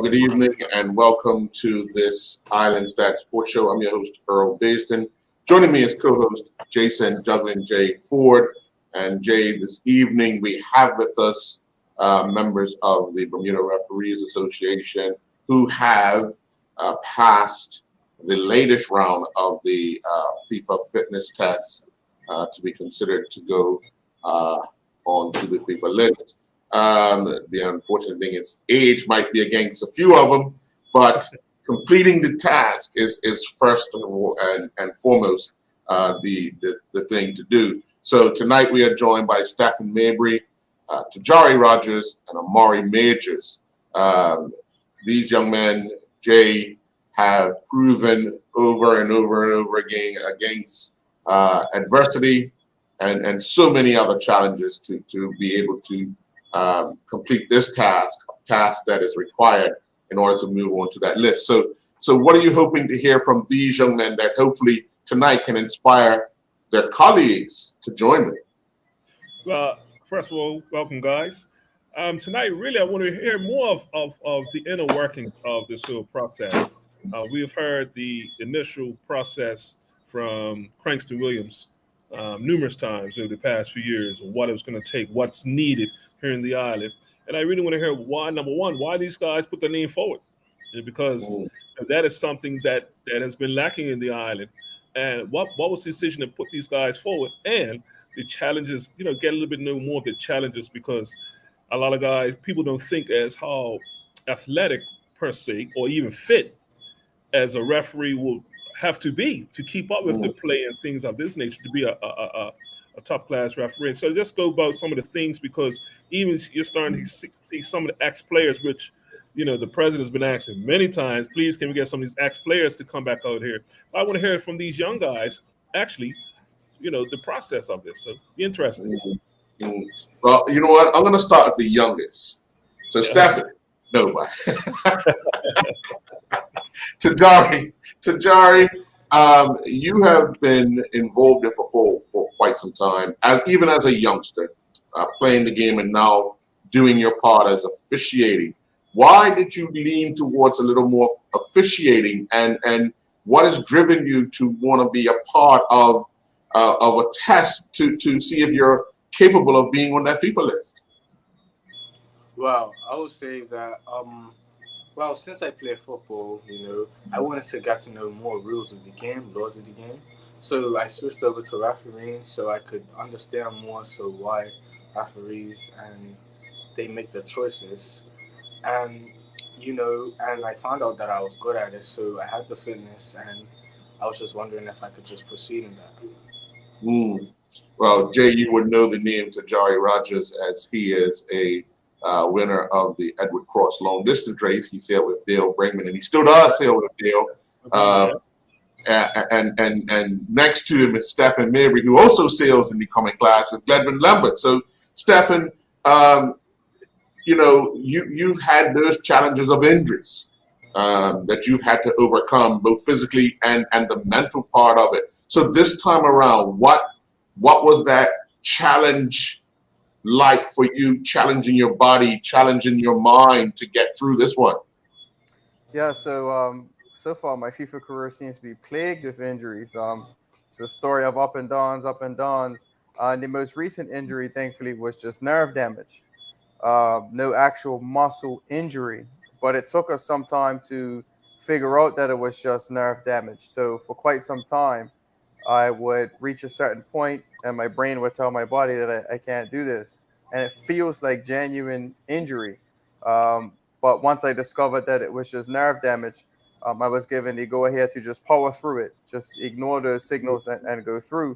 Good evening and welcome to this Island Stat Sports Show. I'm your host, Earl Basden. Joining me as co-host, Jason Juggling J. Ford. And Jay, this evening we have with us members of the Bermuda Referees Association who have passed the latest round of the FIFA fitness test to be considered to go onto the FIFA list. The unfortunate thing is age might be against a few of them, but completing the task is first of all and foremost the thing to do. So tonight we are joined by Stephen Mabry, Tajari Rogers, and Amari Majors. These young men, Jay, have proven over and over and over again against adversity and so many other challenges to be able to complete this task that is required in order to move on to that list. So what are you hoping to hear from these young men that hopefully tonight can inspire their colleagues to join them? Well, first of all, welcome, guys. Tonight, really, I want to hear more of the inner workings of this whole process. We've heard the initial process from Crankston Williams numerous times over the past few years, what it was going to take, what's needed here in the island. And I really want to hear why, number one, why these guys put their name forward. Because that is something that has been lacking in the island. And what was the decision to put these guys forward? And the challenges, get a little bit know more of the challenges, because a lot of guys, people don't think as how athletic per se or even fit as a referee will have to be to keep up with the play and things of this nature to be a top class referee. So just go about some of the things, because even you're starting to see some of the ex-players, which the president's been asking many times, please can we get some of these ex-players to come back out here. I want to hear from these young guys actually, the process of this. So be interesting. Well, you know what? I'm going to start with the youngest. So Stephen, no, Tajari, you have been involved in football for quite some time, even as a youngster, playing the game and now doing your part as officiating. Why did you lean towards a little more officiating, and what has driven you to want to be a part of a test to see if you're capable of being on that FIFA list? Well, I would say that since I play football, I wanted to get to know more rules of the game, laws of the game. So I switched over to refereeing so I could understand more so why referees and they make their choices. And and I found out that I was good at it, so I had the fitness, and I was just wondering if I could just proceed in that. Well, Jay, you would know the name Tajari Rogers, as he is a winner of the Edward Cross long distance race. He sailed with Dale Brinkman, and he still does sail with Dale. And next to him is Stephen Mabry, who also sails in the common class with Gledwin Lambert. So, Stephen, you've had those challenges of injuries that you've had to overcome, both physically and the mental part of it. So this time around, what was that challenge like for you, challenging your body, challenging your mind to get through this one? Yeah, so far my FIFA career seems to be plagued with injuries. It's a story of up and downs, up and downs. The most recent injury, thankfully, was just nerve damage. No actual muscle injury, but it took us some time to figure out that it was just nerve damage. So for quite some time, I would reach a certain point and my brain would tell my body that I can't do this. And it feels like genuine injury. But once I discovered that it was just nerve damage, I was given the go ahead to just power through it, just ignore those signals and go through.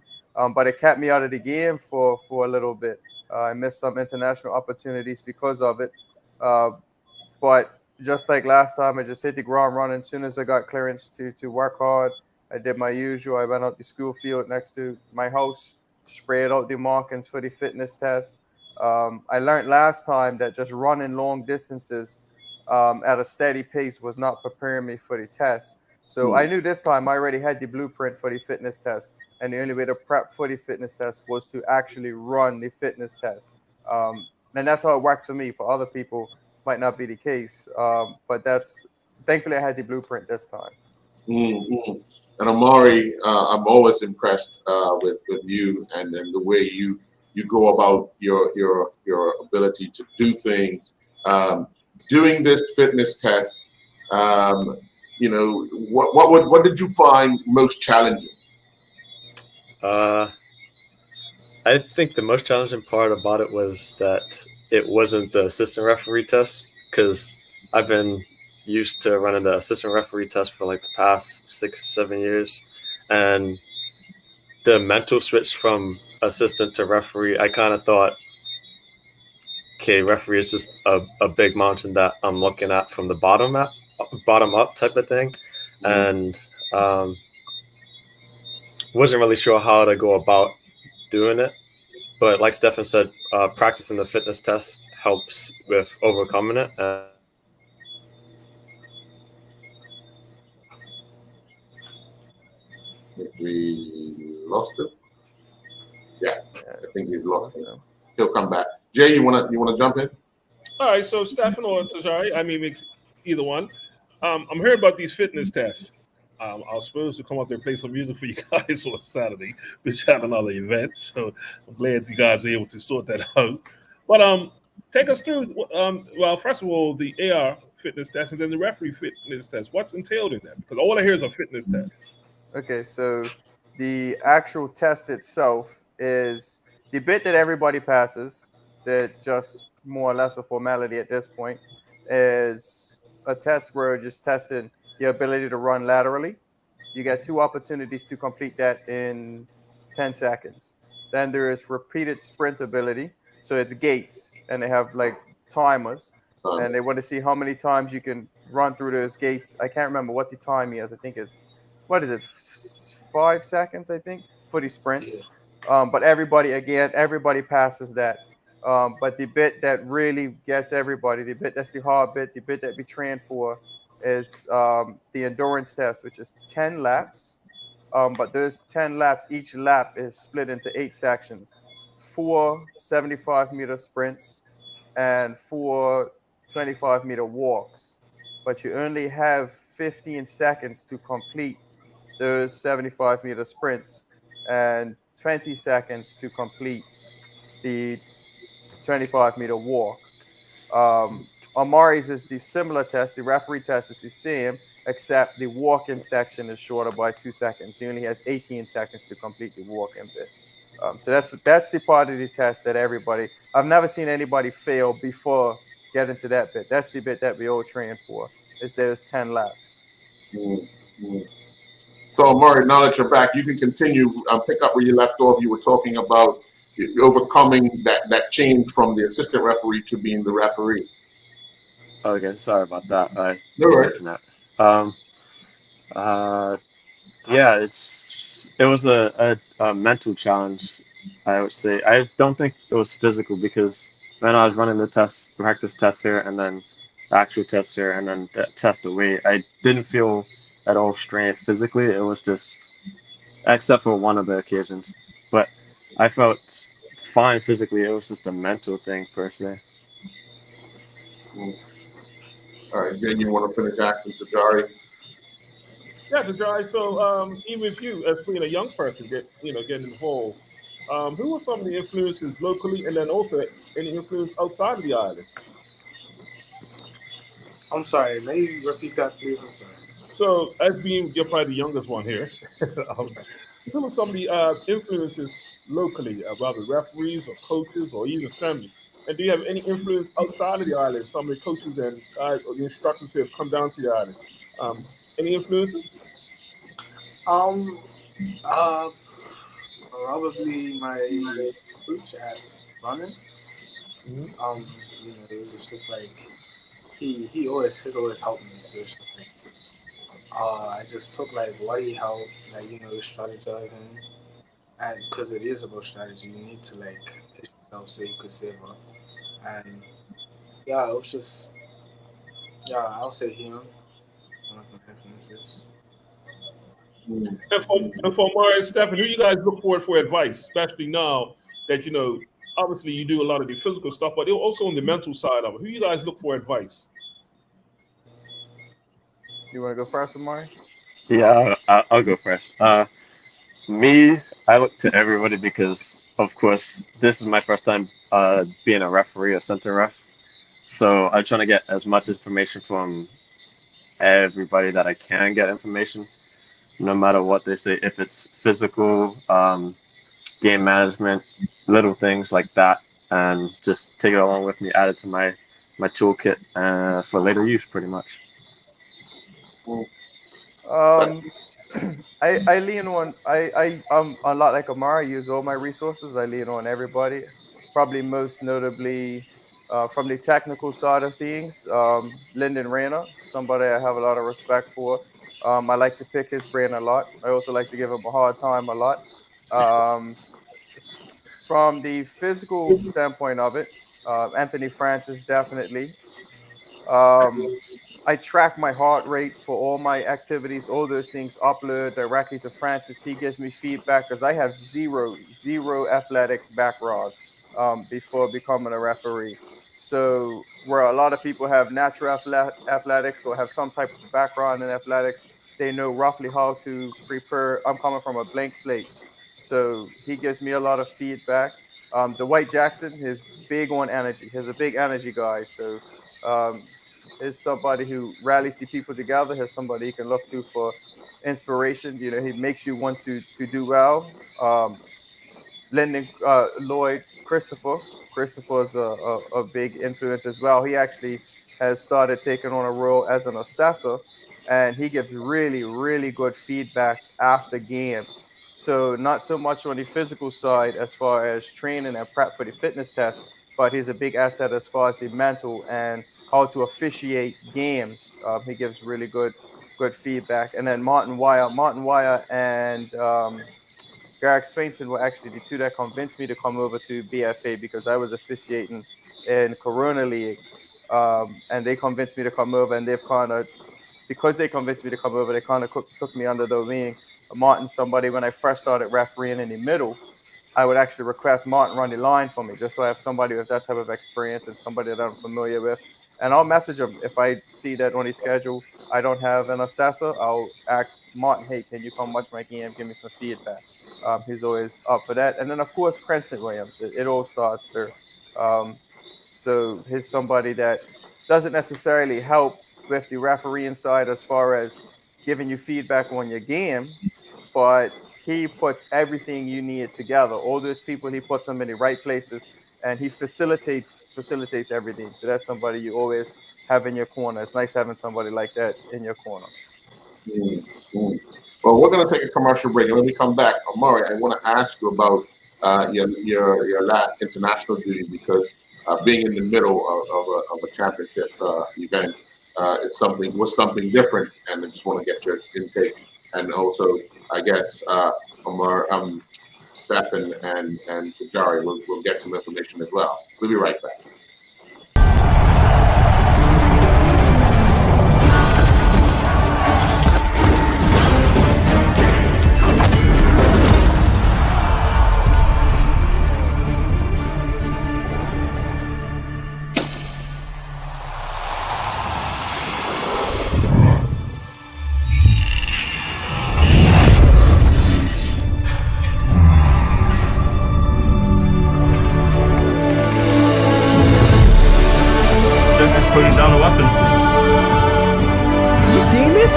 But it kept me out of the game for a little bit. I missed some international opportunities because of it. But just like last time, I just hit the ground running. As soon as I got clearance to work hard, I did my usual. I went out the school field next to my house, sprayed out the markings for the fitness test. I learned last time that just running long distances at a steady pace was not preparing me for the test. So I knew this time I already had the blueprint for the fitness test. And the only way to prep for the fitness test was to actually run the fitness test. And that's how it works for me. For other people, might not be the case. But thankfully I had the blueprint this time. Mm-hmm. And Amari, I'm always impressed with you and the way you go about your ability to do things. Doing this fitness test, what did you find most challenging? I think the most challenging part about it was that it wasn't the assistant referee test, because I've been used to running the assistant referee test for like the past 6-7 years, and the mental switch from assistant to referee, I kind of thought, okay, referee is just a big mountain that I'm looking at from the bottom up type of thing, and wasn't really sure how to go about doing it. But like Stefan said, practicing the fitness test helps with overcoming it. I think we lost him. Yeah, I think we've lost him. He'll come back. Jay, you wanna jump in? All right, so Stefan or Tajari, I mean, either one. I'm hearing about these fitness tests. I was supposed to come up there and play some music for you guys on Saturday, which had another event. So I'm glad you guys were able to sort that out. But take us through. Well, first of all, the AR fitness test, and then the referee fitness test. What's entailed in that? Because all I hear is a fitness test. Okay, so the actual test itself is the bit that everybody passes, that just more or less a formality at this point, is a test where we're just testing your ability to run laterally. You get 2 opportunities to complete that in 10 seconds. Then there is repeated sprint ability. So it's gates, and they have like timers, and they want to see how many times you can run through those gates. I can't remember what the time is. I think it's, what is it, 5 seconds, I think, for the sprints. But everybody passes that. But the bit that really gets everybody, the bit that's the hard bit, the bit that we train for, is the endurance test, which is 10 laps. But there's 10 laps. Each lap is split into 8 sections: 4 75-meter sprints and 4 25-meter walks. But you only have 15 seconds to complete those 75-meter sprints and 20 seconds to complete the 25-meter walk. Amari's is the similar test. The referee test is the same, except the walk-in section is shorter by 2 seconds. He only has 18 seconds to complete the walk-in bit. So that's the part of the test that everybody. I've never seen anybody fail before getting to that bit. That's the bit that we all train for. Is those 10 laps. Mm-hmm. So, Amari, now that you're back, you can continue. Pick up where you left off. You were talking about overcoming that change from the assistant referee to being the referee. Okay, sorry about that. No worries. Yeah, it was a mental challenge, I would say. I don't think it was physical, because when I was running the practice test here, and then the actual test here, and then the test away, I didn't feel at all strained physically. It was just, except for one of the occasions, but I felt fine physically. It was just a mental thing per se. All right, Jen, you want to finish asking Tajari? Yeah, Tajari. So even if you, as being a young person, getting involved, who were some of the influences locally, and then also any influence outside of the island? I'm sorry. May you repeat that, please? I'm sorry. So, as being you're probably the youngest one here, who are some of the influences locally, whether referees or coaches or even family? And do you have any influence outside of the island? Some of the coaches and or the instructors who have come down to the island. Any influences? Probably my coach at running. It's just like he's always helped me. So it's just like I just took like what he helped, like strategizing, and because it is about strategy, you need to like hit yourself so you could save up. And yeah, it was just I'll say him, one of my influences. And for Mario and Stephen, who you guys look for advice, especially now that obviously you do a lot of the physical stuff, but also on the mental side of it. Who you guys look for advice? You want to go first, Amari? Yeah, I'll go first. Me, I look to everybody because, of course, this is my first time being a referee, a center ref. So I'm trying to get as much information from everybody that I can get information, no matter what they say. If it's physical, game management, little things like that, and just take it along with me, add it to my toolkit for later use, pretty much. I lean on I'm a lot like Amara. I use all my resources. I lean on everybody. Probably most notably from the technical side of things, Lyndon Rayner, somebody I have a lot of respect for. I like to pick his brain a lot. I also like to give him a hard time a lot. From the physical standpoint of it, Anthony Francis definitely. Um, I track my heart rate for all my activities, all those things upload directly to Francis. He gives me feedback because I have zero athletic background before becoming a referee. So where a lot of people have natural athletics or have some type of background in athletics, they know roughly how to prepare. I'm coming from a blank slate. So he gives me a lot of feedback. Dwight Jackson is big on energy. He's a big energy guy. So um, is somebody who rallies the people together. He's somebody you can look to for inspiration. You know, he makes you want to do well. Lyndon Lloyd Christopher. Christopher is a big influence as well. He actually has started taking on a role as an assessor, and he gives really good feedback after games. So not so much on the physical side as far as training and prep for the fitness test, but he's a big asset as far as the mental and how to officiate games. He gives really good feedback. And then Martin Wire and Garrick Swainson were actually the two that convinced me to come over to BFA because I was officiating in Corona League. And they convinced me to come over, and because they convinced me to come over, they kind of took me under their wing. Martin, somebody when I first started refereeing in the middle, I would actually request Martin run the line for me just so I have somebody with that type of experience and somebody that I'm familiar with. And I'll message him if I see that on his schedule I don't have an assessor. I'll ask Martin, hey, can you come watch my game? Give me some feedback. He's always up for that. And then, of course, Cranston Williams. It all starts there. So he's somebody that doesn't necessarily help with the refereeing side as far as giving you feedback on your game, but he puts everything you need together. All those people, he puts them in the right places, and he facilitates everything. So that's somebody you always have in your corner. It's nice having somebody like that in your corner. Well, we're going to take a commercial break, and when we come back, Amari, I want to ask you about your last international duty, because being in the middle of a championship event was something different, and I just want to get your intake, and also I guess Stefan and Tajari will get some information as well. We'll be right back. Putting down the weapons. You seeing this?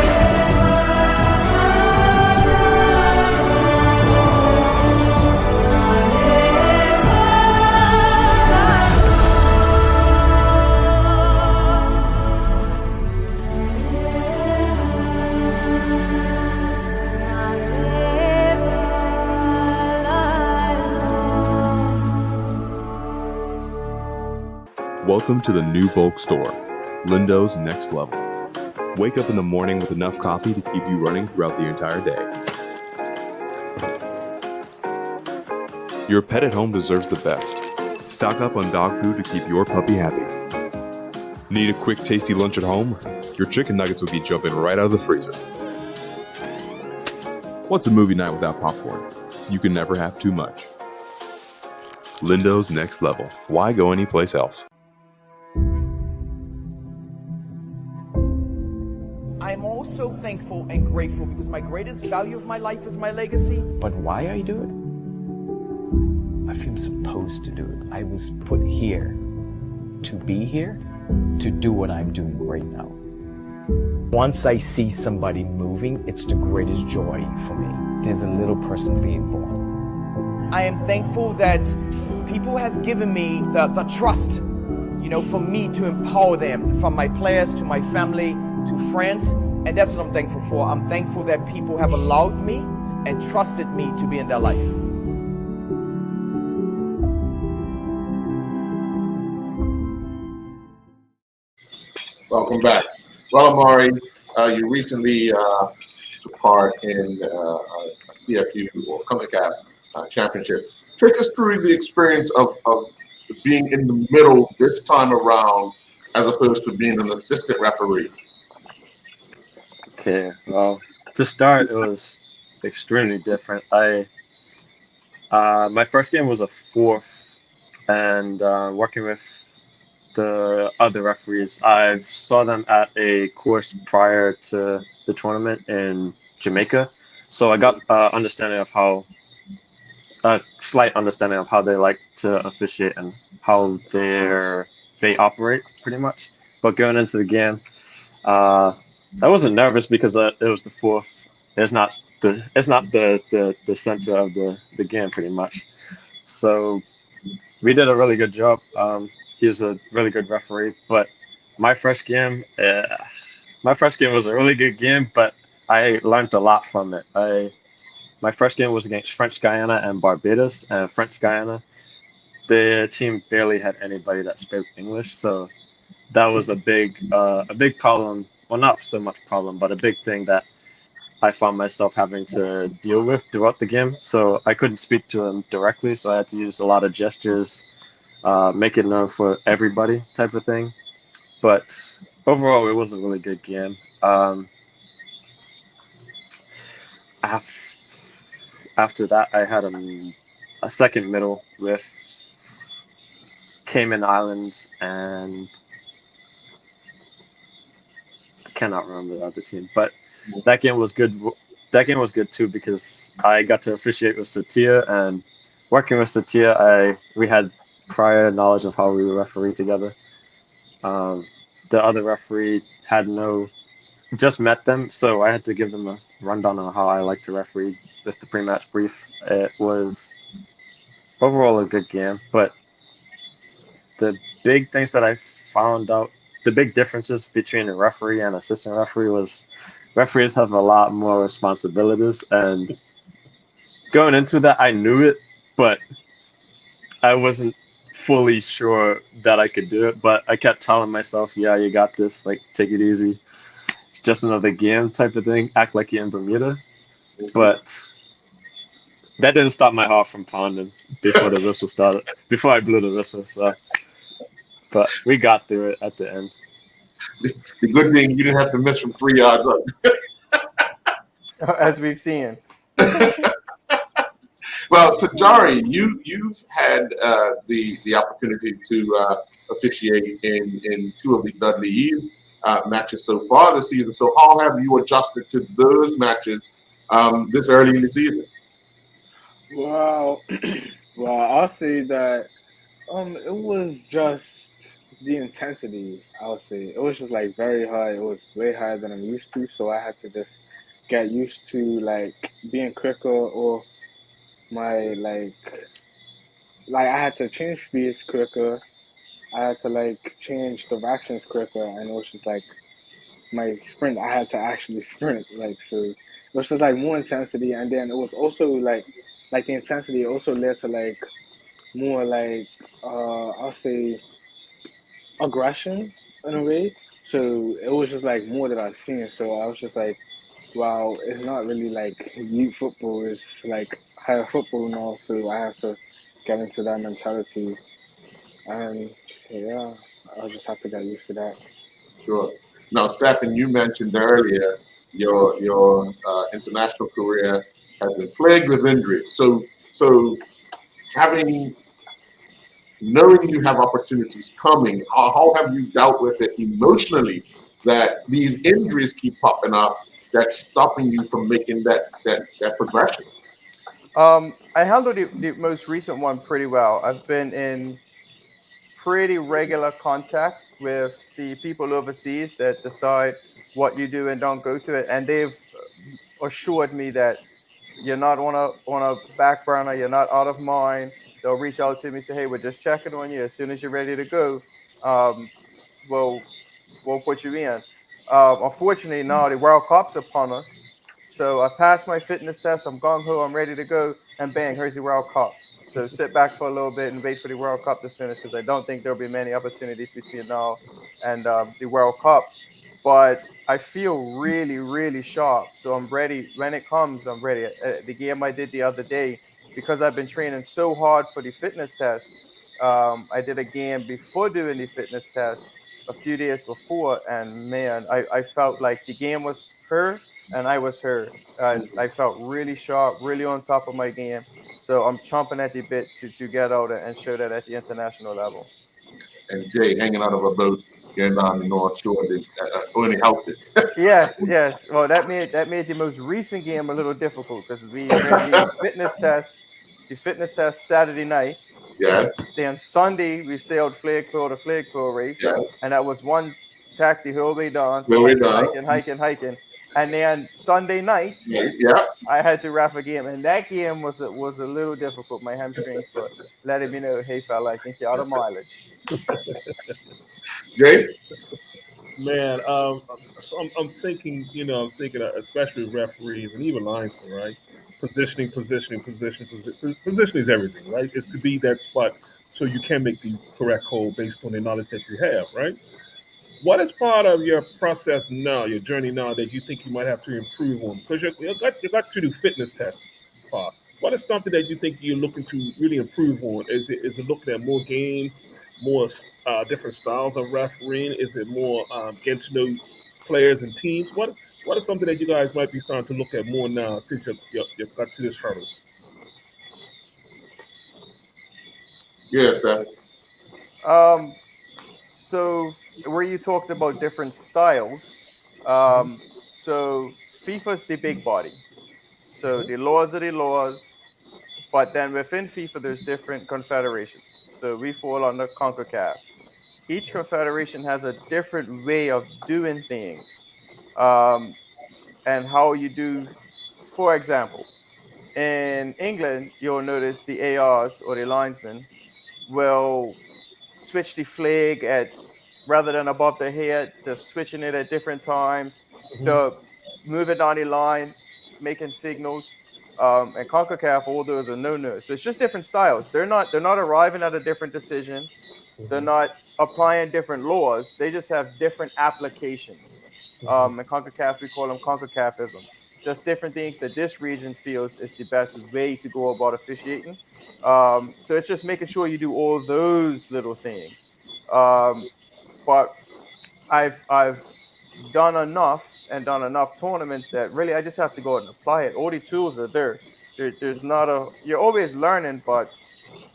Welcome to the new bulk store, Lindo's Next Level. Wake up in the morning with enough coffee to keep you running throughout the entire day. Your pet at home deserves the best. Stock up on dog food to keep your puppy happy. Need a quick, tasty lunch at home? Your chicken nuggets will be jumping right out of the freezer. What's a movie night without popcorn? You can never have too much. Lindo's next level. Why go anyplace else? I'm also thankful and grateful because my greatest value of my life is my legacy. But why I do it? I feel supposed to do it. I was put here to be here, to do what I'm doing right now. Once I see somebody moving, it's the greatest joy for me. There's a little person being born. I am thankful that people have given me the trust, for me to empower them, from my players to my family to friends, and that's what I'm thankful for. I'm thankful that people have allowed me and trusted me to be in their life. Welcome back. Well, Amari, you recently took part in a CFU or CONCACAF championship. Take us through the experience of being in the middle this time around, as opposed to being an assistant referee. Okay, well, to start, it was extremely different. My first game was a fourth, and working with the other referees, I saw them at a course prior to the tournament in Jamaica, so I got a slight understanding of how they like to officiate and how they operate, pretty much. But going into the game, I wasn't nervous because it was the fourth. It's not the center of the game, pretty much. So we did a really good job. He was a really good referee. But my first game was a really good game, but I learned a lot from it. My first game was against French Guiana and Barbados, and French Guiana, the team barely had anybody that spoke English, so that was a big problem. Well, not so much problem, but a big thing that I found myself having to deal with throughout the game. So I couldn't speak to them directly, so I had to use a lot of gestures, make it known for everybody type of thing. But overall, it was a really good game. After that, I had a second middle with Cayman Islands, and I cannot remember the other team, but that game was good. That game was good too because I got to officiate with Satya, and working with Satya, we had prior knowledge of how we would referee together. The other referee just met them, so I had to give them a rundown on how I like to referee with the pre-match brief. It was overall a good game, but the big things that I found out, the big differences between a referee and assistant referee was referees have a lot more responsibilities, and going into that, I knew it, but I wasn't fully sure that I could do it, but I kept telling myself, yeah, you got this, like, take it easy. It's just another game type of thing, act like you're in Bermuda. But that didn't stop my heart from pounding before the whistle started, before I blew the whistle, so. But we got through it at the end. The good thing, you didn't have to miss from 3 yards up. As we've seen. Well, Tajari, you've had the opportunity to officiate in 2 of the Dudley Eve matches so far this season. So how have you adjusted to those matches this early in the season? Well, I'll say that it was just the intensity. I would say it was just like very high. It was way higher than I'm used to. So I had to just get used to like being quicker, or my like I had to change speeds quicker. I had to like change directions quicker, and it was just like my sprint. I had to actually sprint, like, so it was just like more intensity, and then it was also like the intensity also led to like more like I'll say aggression in a way. So it was just like more that I've seen. So I was just like, wow, it's not really like youth football, it's like higher football now. So I have to get into that mentality, and yeah, I'll just have to get used to that. Sure. Now, Stefan, you mentioned earlier your international career has been plagued with injuries. So having knowing you have opportunities coming, how have you dealt with it emotionally that these injuries keep popping up that's stopping you from making that progression? I handled the most recent one pretty well. I've been in pretty regular contact with the people overseas that decide what you do and don't go to it, and they've assured me that you're not on a back burner, you're not out of mind. They'll reach out to me, say, "Hey, we're just checking on you. As soon as you're ready to go, um, we'll we'll put you in." Unfortunately, now the World Cup's upon us, so I've passed my fitness test. I'm gung ho. I'm ready to go, and bang, here's the World Cup. So sit back for a little bit and wait for the World Cup to finish because I don't think there'll be many opportunities between now and the World Cup. But I feel really, really sharp. So I'm ready. When it comes, I'm ready. The game I did the other day, because I've been training so hard for the fitness test, I did a game before doing the fitness test a few days before, and man, I felt like the game was her and I was her. I felt really sharp, really on top of my game. So I'm chomping at the bit to get out and show that at the international level. And Jay hanging out of a boat going down the North Shore that only helped it. Yes, yes. Well, that made the most recent game a little difficult because we ran the fitness test Saturday night. Yes, Then Sunday we sailed flagpole to flagpole race, yes. and that was one tack the whole way down. So Well, we're hiking, done. hiking, hiking, hiking, and then Sunday night Yeah. I had to ref a game, and that game was a little difficult. My hamstrings were letting me know, hey fella, I think you're out of mileage. Jay? Man, so I'm thinking, especially referees and even linesmen, right? Positioning, positioning is everything, right? It's to be that spot so you can make the correct call based on the knowledge that you have, right? What is part of your process now, your journey now, that you think you might have to improve on? Because you got to do fitness tests part. What is something that you think you're looking to really improve on? Is it looking at more game, more different styles of refereeing? Is it more getting to know players and teams? What is something that you guys might be starting to look at more now since you've got to this hurdle? Yes, Steph. Um, so where you talked about different styles, so FIFA's the big body. So the laws are the laws, but then within FIFA there's different confederations. So we fall under CONCACAF. Each confederation has a different way of doing things, um, and how you do. For example, in England, you'll notice the ARs or the linesmen will switch the flag at rather than above the head, they're switching it at different times. They're moving down the line, making signals. And CONCACAF, all those are no-no. So it's just different styles. They're not arriving at a different decision. They're not applying different laws. They just have different applications. And CONCACAF, we call them CONCACAFisms. Just different things that this region feels is the best way to go about officiating. So it's just making sure you do all those little things. But I've done enough and done enough tournaments that really I just have to go out and apply it. All the tools are there. There's not a you're always learning, but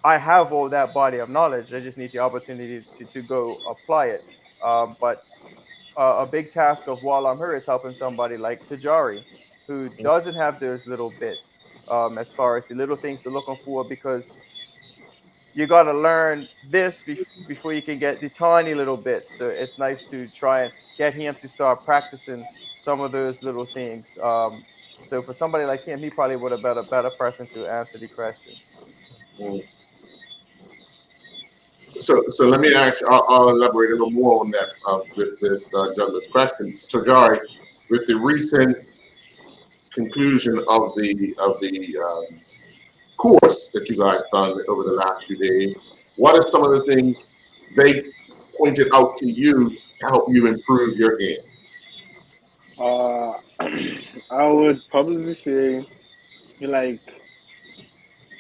I have all that body of knowledge. I just need the opportunity to go apply it. But a big task of while I'm here is helping somebody like Tajari, who doesn't have those little bits as far as the little things to looking for, because you got to learn this before you can get the tiny little bits. So it's nice to try and get him to start practicing some of those little things. So for somebody like him, he probably would have been a better person to answer the question. So let me ask. I'll elaborate a little more on that with this juggler's question. So Jari, with the recent conclusion of the course that you guys done over the last few days, what are some of the things they pointed out to you to help you improve your game? I would probably say like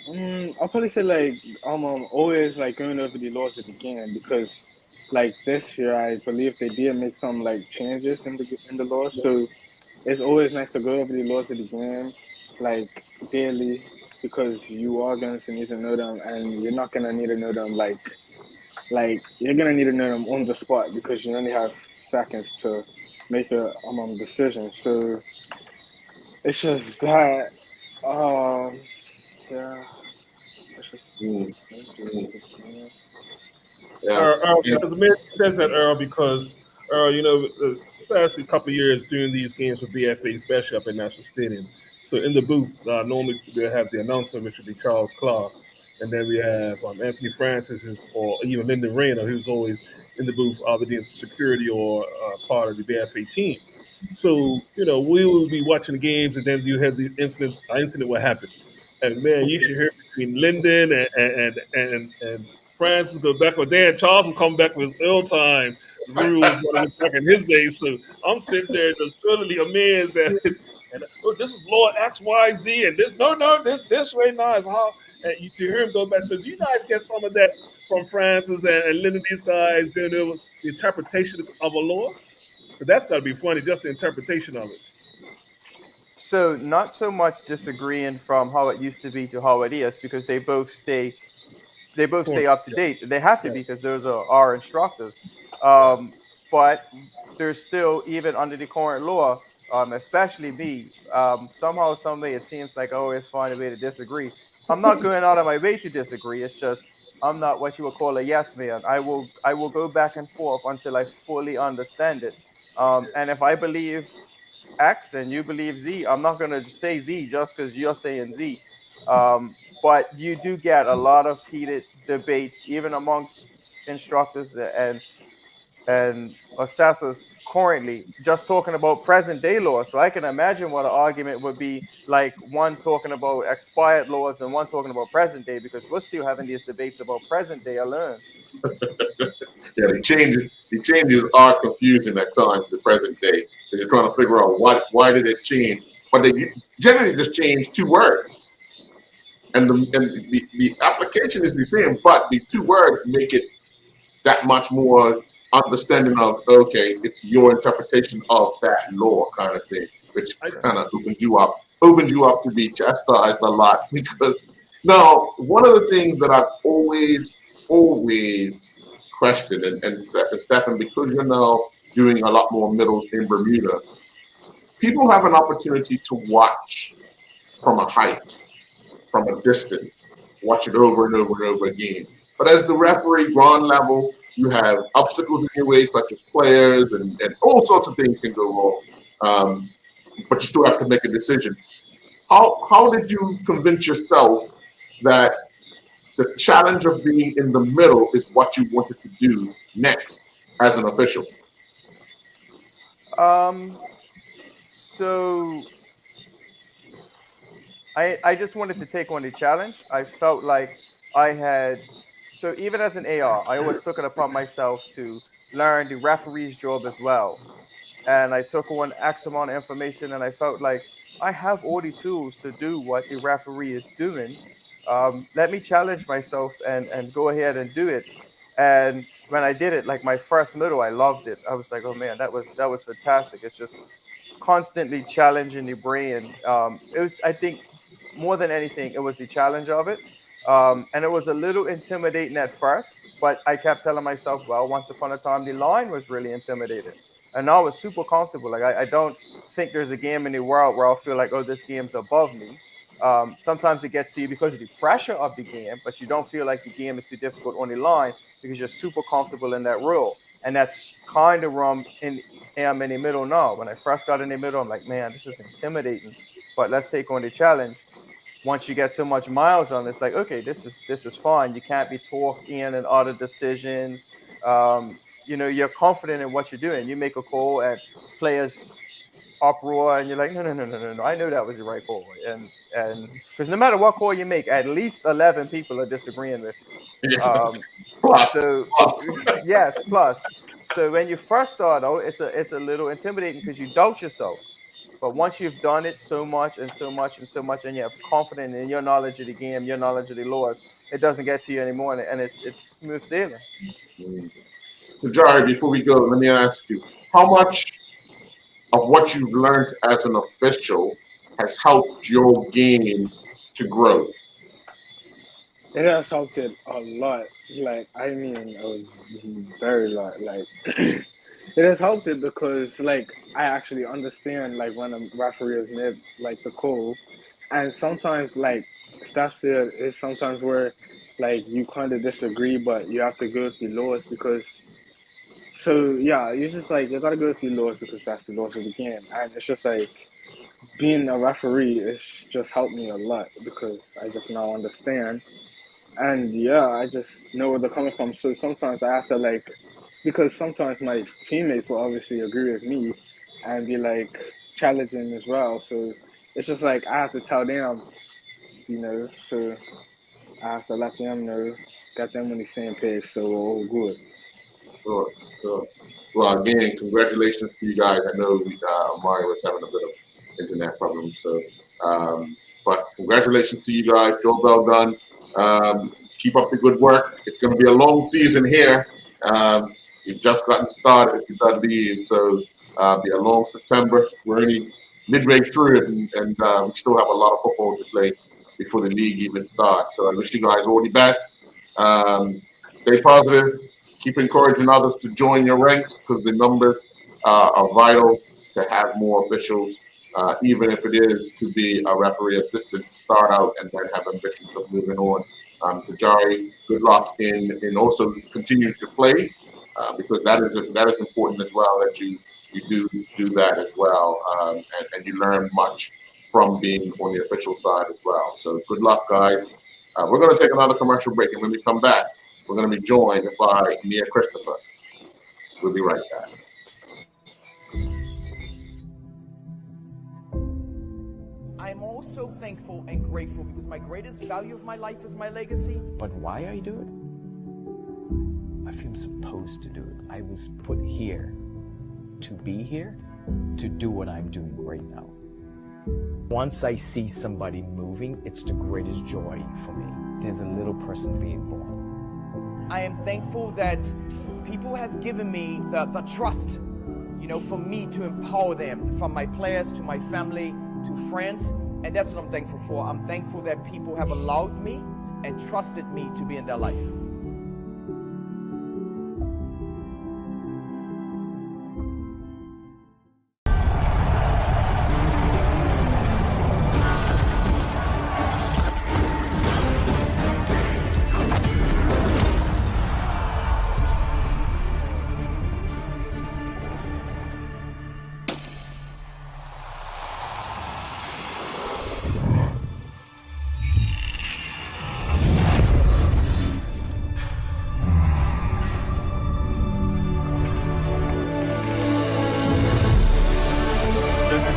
I'll probably say like always like going over the laws of the game, because like this year I believe they did make some like changes in the laws, so it's always nice to go over the laws of the game like daily, because you are going to need to know them, and you're not going to need to know them like you're going to need to know them on the spot because you only have seconds to make a decision. So it's just that, yeah, it's just. Mm, yeah. And Because America says that, Earl, because the past couple of years doing these games with BFA, especially up at National Stadium. So in the booth, normally we have the announcer, which would be Charles Clark, and then we have Anthony Francis, or even Lyndon Rayner, who's always in the booth, either being security or part of the BFA team. So we will be watching the games, and then you have the incident what happened, and man, you should hear between Lyndon and Francis go back with Dan. Charles will come back with his ill time rules what it was back in his day. So I'm sitting there just totally amazed at it. And this is Lord X, Y, Z, and this way now is how. And to hear him go back. So do you guys get some of that from Francis and Lyndon? These guys doing the interpretation of a law? But that's got to be funny, just the interpretation of it. So not so much disagreeing from how it used to be to how it is, because they both stay up to date. They have to be, because those are our instructors. But there's still, even under the current law, especially me, somehow, some way, it seems like I always find a way to disagree. I'm not going out of my way to disagree. It's just I'm not what you would call a yes man. I will go back and forth until I fully understand it. And if I believe X and you believe Z, I'm not going to say Z just because you're saying Z. But you do get a lot of heated debates, even amongst instructors and assessors currently, just talking about present day laws. So I can imagine what an argument would be like, one talking about expired laws and one talking about present day, because we're still having these debates about present day alone. Yeah, the changes are confusing at times. The present day, because you're trying to figure out why did it change, but they generally just change two words, and the application is the same, but the two words make it that much more understanding of, okay, it's your interpretation of that law kind of thing, which kind of opens you up to be chastised a lot. Because now, one of the things that I've always questioned, and Stefan, because you're now doing a lot more middles in Bermuda, people have an opportunity to watch from a height, from a distance, watch it over and over and over again. But as the referee, ground level, you have obstacles in your way, such as players, and all sorts of things can go wrong. But you still have to make a decision. How did you convince yourself that the challenge of being in the middle is what you wanted to do next as an official? So I just wanted to take on the challenge. I felt like I had, so even as an AR, I always took it upon myself to learn the referee's job as well. And I took on X amount of information, and I felt like I have all the tools to do what the referee is doing. Let me challenge myself and go ahead and do it. And when I did it, like my first middle, I loved it. I was like, oh man, that was fantastic. It's just constantly challenging the brain. It was, I think, more than anything, it was the challenge of it. And it was a little intimidating at first, but I kept telling myself, well, once upon a time, the line was really intimidating. And now it's super comfortable. Like, I don't think there's a game in the world where I'll feel like, oh, this game's above me. Sometimes it gets to you because of the pressure of the game, but you don't feel like the game is too difficult on the line because you're super comfortable in that role. And that's kind of where I'm in the middle now. When I first got in the middle, I'm like, man, this is intimidating, but let's take on the challenge. Once you get so much miles on, it's like, okay, this is fine. You can't be talked in and out of decisions. You're confident in what you're doing. You make a call and players uproar, and you're like, no, I know that was the right call. And because no matter what call you make, at least 11 people are disagreeing with you. Plus. Yes, plus. So when you first start out, it's a little intimidating because you doubt yourself. But once you've done it so much and so much and so much, and you have confidence in your knowledge of the game, your knowledge of the laws, it doesn't get to you anymore, and it's smooth sailing. So, Jari, before we go, let me ask you, how much of what you've learned as an official has helped your game to grow? It has helped it a lot. Like, I mean, a very lot. Like, it has helped it because, like, I actually understand, like, when a referee has made, like, the call. And sometimes, like, Steph said, is sometimes where, like, you kind of disagree, but you have to go with the laws because, so, yeah, you just, like, you gotta go with the laws because that's the laws of the game. And it's just, like, being a referee, it's just helped me a lot because I just now understand. And yeah, I just know where they're coming from. So sometimes I have to like, because sometimes my teammates will obviously agree with me and be like challenging as well. So it's just like I have to tell them, so I have to let them know, get them on the same page. So we're all good. Sure, sure. Well, again, congratulations to you guys. I know Mario was having a bit of internet problems, so but congratulations to you guys. Job well done. Keep up the good work. It's going to be a long season here. You've just gotten started if you got leave, so be a long September. We're only midway through it, and we still have a lot of football to play before the league even starts. So I wish you guys all the best. Stay positive. Keep encouraging others to join your ranks because the numbers are vital to have more officials, even if it is to be a referee assistant to start out and then have ambitions of moving on. Tajari, good luck in also continuing to play because that is important as well that you do that as well and you learn much from being on the official side as well. So good luck, guys. We're going to take another commercial break, and when we come back, we're going to be joined by Mia Christopher. We'll be right back. I'm also thankful and grateful because my greatest value of my life is my legacy. But why I do it? I feel supposed to do it. I was put here to be here, to do what I'm doing right now. Once I see somebody moving, it's the greatest joy for me. There's a little person being born. I am thankful that people have given me the trust, for me to empower them, from my players to my family to friends, and that's what I'm thankful for. I'm thankful that people have allowed me and trusted me to be in their life.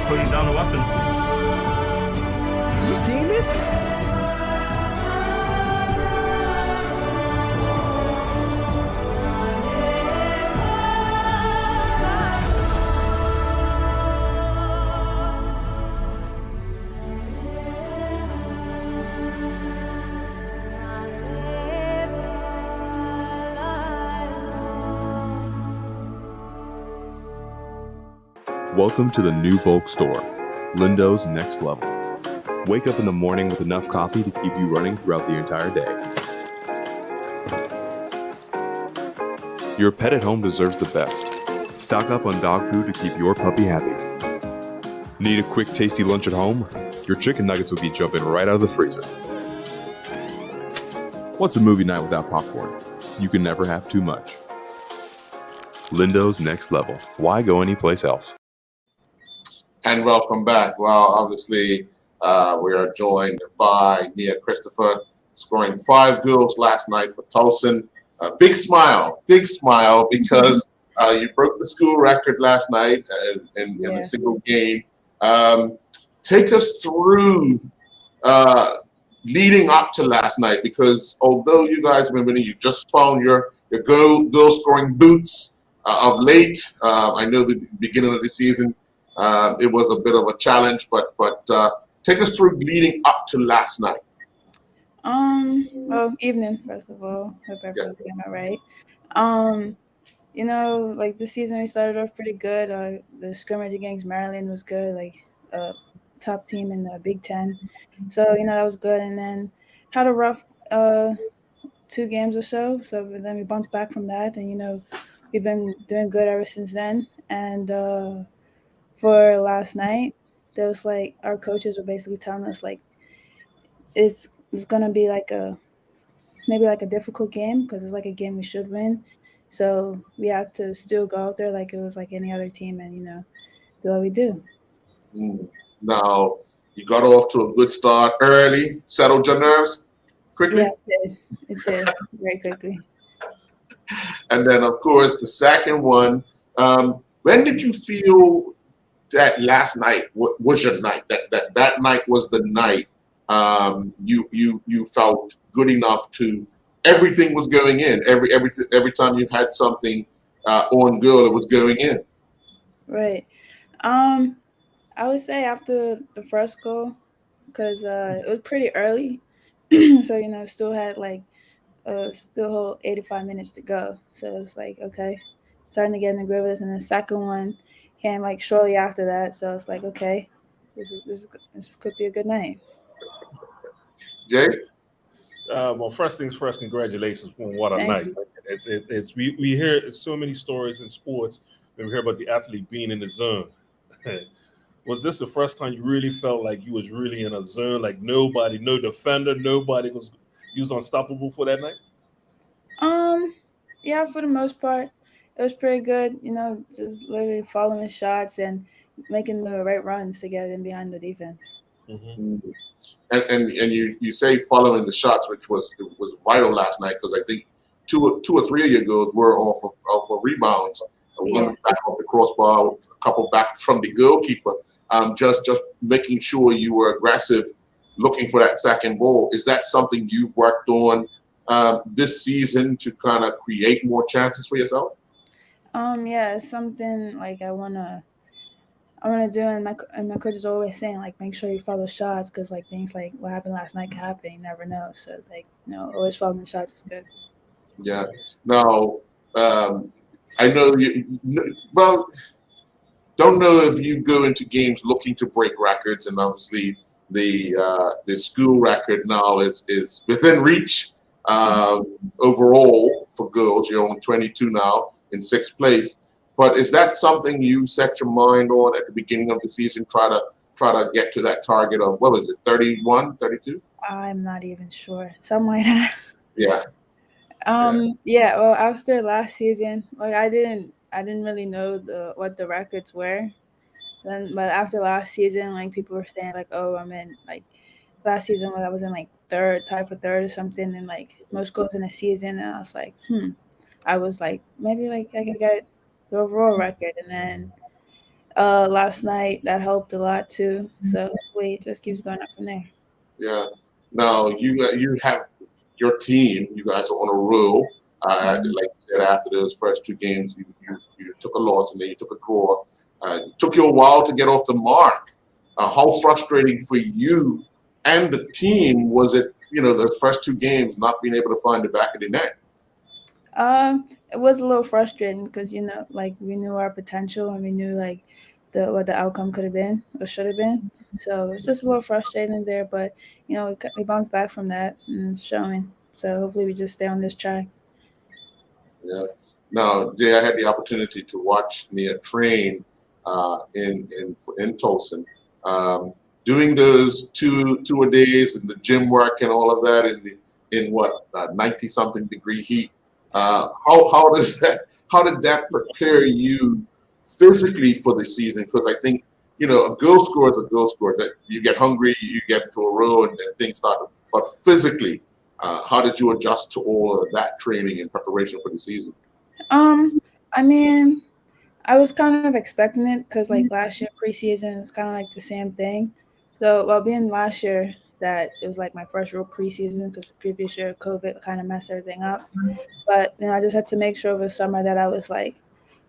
Putting down the weapons. You seeing this? Welcome to the new bulk store, Lindo's Next Level. Wake up in the morning with enough coffee to keep you running throughout the entire day. Your pet at home deserves the best. Stock up on dog food to keep your puppy happy. Need a quick, tasty lunch at home? Your chicken nuggets will be jumping right out of the freezer. What's a movie night without popcorn? You can never have too much. Lindo's Next Level. Why go anyplace else? And welcome back. Well, obviously, we are joined by Mia Christopher, scoring 5 goals last night for Towson. Big smile because you broke the school record last night in a single game. Take us through leading up to last night, because although you guys have been winning, you just found your goal scoring boots of late. I know the beginning of the season it was a bit of a challenge, but take us through leading up to last night. Well, evening, first of all. Hope everyone's doing all right. Like the season we started off pretty good. The scrimmage against Maryland was good. top team in the Big Ten. So that was good. And then had a rough 2 games or so. So then we bounced back from that, and we've been doing good ever since then. And for last night, there was like our coaches were basically telling us like it's gonna be like maybe like a difficult game because it's like a game we should win. So we have to still go out there like it was like any other team and do what we do. Now, you got off to a good start early, settled your nerves quickly. Yeah, it did very quickly. And then, of course, the second one. When did you feel that last night was your night? That night was the night you felt good enough to everything was going in. Every time you had something on goal, it was going in. Right. I would say after the first goal, because it was pretty early, so still had like still whole 85 minutes to go. So it's like okay, starting to get in the groove of this, and the second one came like shortly after that. So it's like okay, this could be a good night. Jay? Well, first things first, congratulations on what a Thank night. you. It's we hear so many stories in sports when we hear about the athlete being in the zone. Was this the first time you really felt like you was really in a zone, like no defender, nobody was unstoppable for that night? Yeah, for the most part, it was pretty good. Just literally following shots and making the right runs to get in behind the defense. Mm-hmm. And you say following the shots, which was vital last night because I think two or three of your goals were off of rebounds. So one back off the crossbar, a couple back from the goalkeeper. Just making sure you were aggressive, looking for that second ball. Is that something you've worked on this season to kind of create more chances for yourself? Yeah, it's something like I wanna do, and my coach is always saying like make sure you follow shots because like things like what happened last night can happen. You never know. So like always following shots is good. Yeah. Now, I know well, don't know if you go into games looking to break records, and obviously the school record now is within reach overall for girls. You're on 22 now in 6th place. But is that something you set your mind on at the beginning of the season? Try to get to that target of what was it, 31, 32? I'm not even sure. Something like that. Yeah. Yeah. Well, after last season, like I didn't really know what the records were. But after last season, like people were saying like, oh, I'm in like last season when I was in like tied for third or something, and like most goals in a season, and I was like, I was like maybe like I could get the overall record, and then last night that helped a lot too. So hopefully it just keeps going up from there. Yeah. Now you have your team. You guys are on a roll. Like you said, after those first 2 games, you took a loss and then you took a draw. It took you a while to get off the mark. How frustrating for you and the team was it? Those first 2 games not being able to find the back of the net. It was a little frustrating because like we knew our potential and we knew like what the outcome could have been or should have been. So it's just a little frustrating there, but we bounced back from that and it's showing. So hopefully we just stay on this track. Yeah. Now, Jay, I had the opportunity to watch Nia train in Tulsa, doing those two a days and the gym work and all of that in what 90-something degree heat. How did that prepare you physically for the season? Because I think a goal scorer is a goal scorer. That you get hungry, you get into a row, and then things start. But physically, how did you adjust to all of that training in preparation for the season? I mean, I was kind of expecting it because like last year preseason is kind of like the same thing. So while being last year that it was like my first real preseason because the previous year COVID kind of messed everything up. But I just had to make sure over the summer that I was like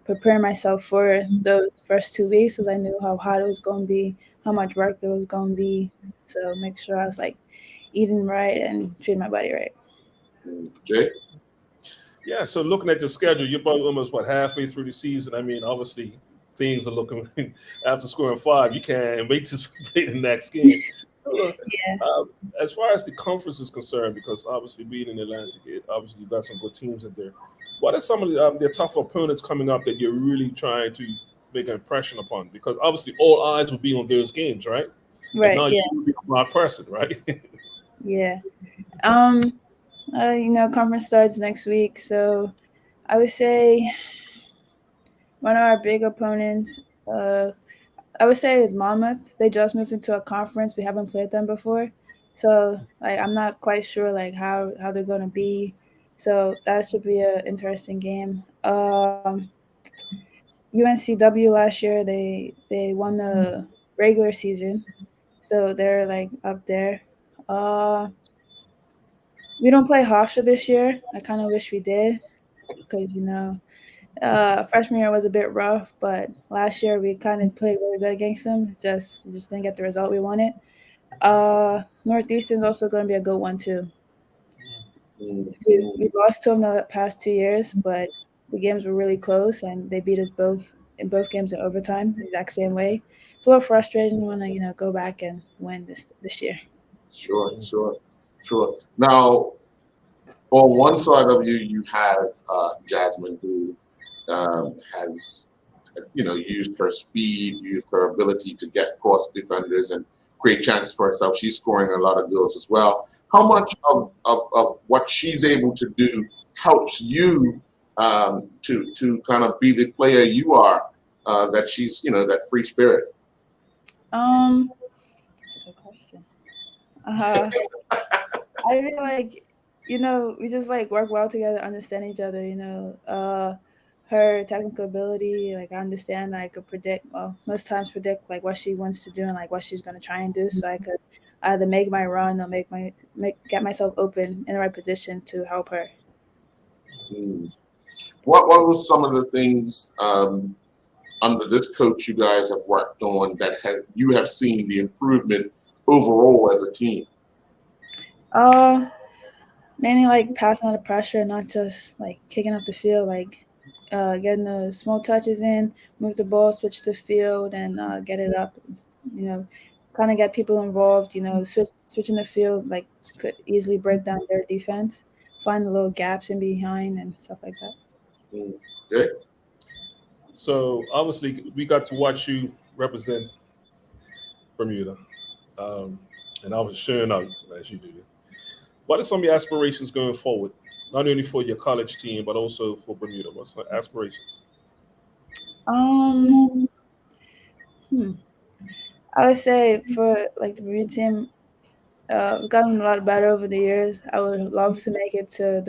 preparing myself for those first 2 weeks because I knew how hot it was going to be, how much work it was going to be. So make sure I was like eating right and treating my body right. Jay? Yeah, so looking at your schedule, you're about almost halfway through the season. I mean, obviously, things are looking after scoring 5. You can't wait to play the next game. As far as the conference is concerned, because obviously being in Atlantic, obviously you've got some good teams in there. What are some of the tough opponents coming up that you're really trying to make an impression upon? Because obviously all eyes will be on those games, right? Right. And now Yeah. you'll be a smart person, right? Yeah. Conference starts next week, so I would say one of our big opponents, I would say is Monmouth. They just moved into a conference. We haven't played them before. So I'm not quite sure how they're gonna be. So that should be an interesting game. UNCW last year they won the regular season. So they're up there. We don't play Hofstra this year. I kind of wish we did because freshman year was a bit rough, but last year we kind of played really good against them. We just didn't get the result we wanted. Northeastern's also going to be a good one too. We lost to them the past 2 years, but the games were really close, and they beat us both in both games in overtime, the exact same way. It's a little frustrating. We want to go back and win this year. Sure. Now, on one side of you have Jasmine, who has used her speed, used her ability to get across defenders and create chances for herself. She's scoring a lot of goals as well. How much of what she's able to do helps you to kind of be the player you are, that she's, that free spirit? That's a good question. I feel like, we just work well together, understand each other, her technical ability, I understand that I could most times predict what she wants to do and what she's going to try and do, so I could either make my run or get myself open in the right position to help her. What was some of the things under this coach you guys have worked on that you have seen the improvement overall as a team? Mainly passing under pressure, not just kicking up the field, getting the small touches in, move the ball, switch the field, and get it up. Kind of get people involved. Switching the field could easily break down their defense. Find the little gaps in behind and stuff like that. Good. So obviously we got to watch you represent Bermuda, and I was showing up as you do. What are some of your aspirations going forward? Not only for your college team, but also for Bermuda. What's your aspirations? I would say for the Bermuda team, we've gotten a lot better over the years. I would love to make it to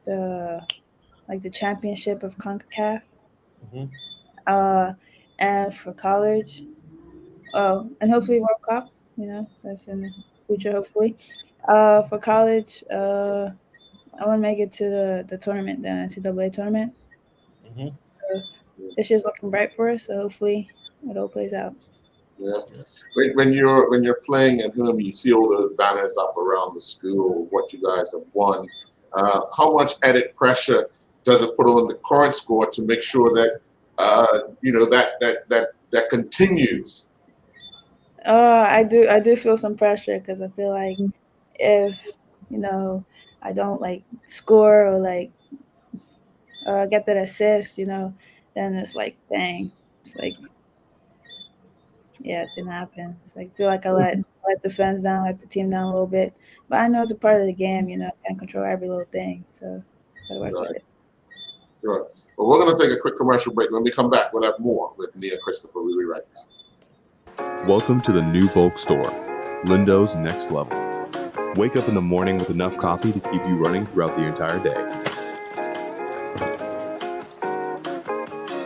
the championship of CONCACAF. And for college, and hopefully World Cup. That's in the future, hopefully. For college, I want to make it to the tournament, the NCAA tournament. So this year's looking bright for us, so hopefully it all plays out. Yeah. When you're playing at home, you see all those banners up around the school, what you guys have won. How much added pressure does it put on the current score to make sure that that continues? I do feel some pressure because I feel like if I don't score or get that assist, then it's dang, it's yeah, it didn't happen. It's I feel like I let the fans down, let the team down a little bit, but I know it's a part of the game. I can't control every little thing, so just gotta work with it. Sure. Well, we're going to take a quick commercial break. When we come back, we'll have more with Nia Christopher. We'll be right back. Welcome to the new bulk store, Lindo's Next Level. Wake up in the morning with enough coffee to keep you running throughout the entire day.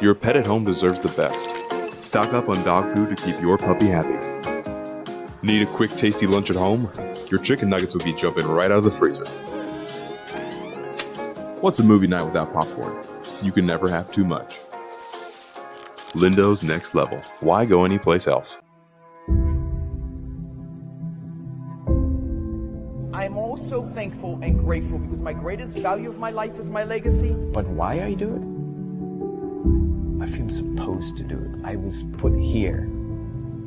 Your pet at home deserves the best. Stock up on dog food to keep your puppy happy. Need a quick, tasty lunch at home? Your chicken nuggets will be jumping right out of the freezer. What's a movie night without popcorn? You can never have too much. Lindo's Next Level. Why go anyplace else? I'm also thankful and grateful because my greatest value of my life is my legacy. But why I do it? I feel supposed to do it. I was put here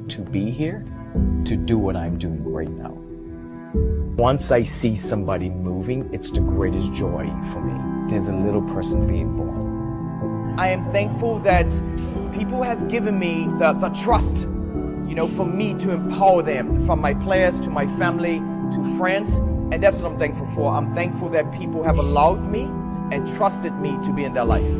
to be here, to do what I'm doing right now. Once I see somebody moving, it's the greatest joy for me. There's a little person being born. I am thankful that people have given me the trust, you know, for me to empower them, from my players to my family to friends, and that's what I'm thankful for. I'm thankful that people have allowed me and trusted me to be in their life.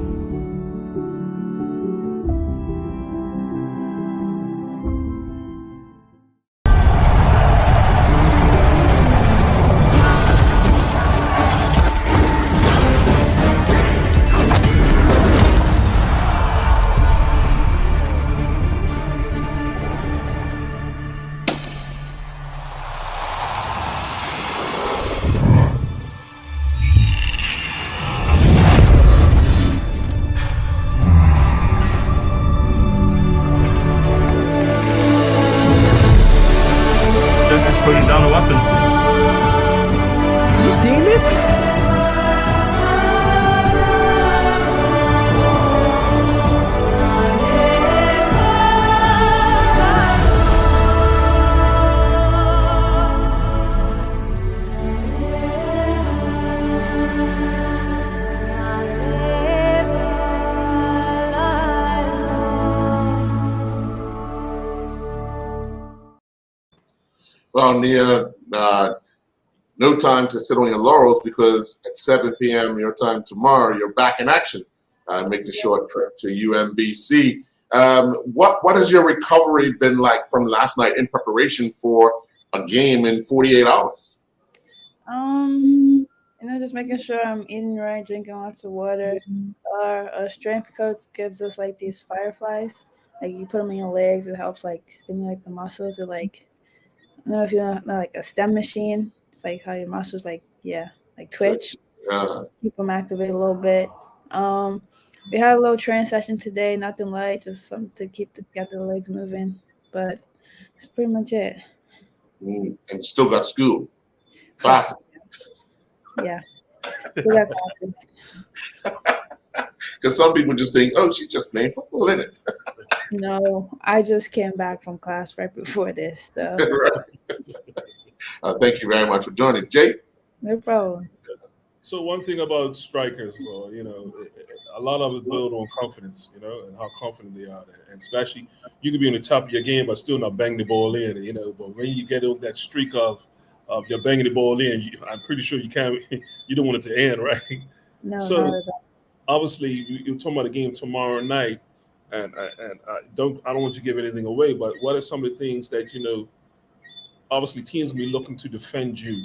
Putting down the weapons. You seeing this? Well, Nia, no time to sit on your laurels because at 7 p.m. your time tomorrow, you're back in action. Make the short trip to UMBC. What has your recovery been like from last night in preparation for a game in 48 hours? You know, just making sure I'm eating right, drinking lots of water. Our strength coach gives us like these fireflies. Like you put them in your legs, it helps like stimulate the muscles. It like, I don't know if you know like a stem machine. It's like how your muscles like twitch. Keep them activated a little bit. We had a little training session today. Nothing light, just something to get the legs moving. But that's pretty much it. And still got school classes. Yeah, still got classes. Because some people just think, oh, she's just playing football, isn't it? No, I just came back from class right before this. So. Right. Thank you very much for joining, Jay. No problem. So one thing about strikers, you know, a lot of it build on confidence, you know, and how confident they are. And especially, you can be on the top of your game, but still not bang the ball in, you know. But when you get on that streak of you're banging the ball in, I'm pretty sure you can't. You don't want it to end, right? No, so not at all. Obviously, you're talking about the game tomorrow night, and I don't want you to give anything away. But what are some of the things that you know? Obviously, teams will be looking to defend you.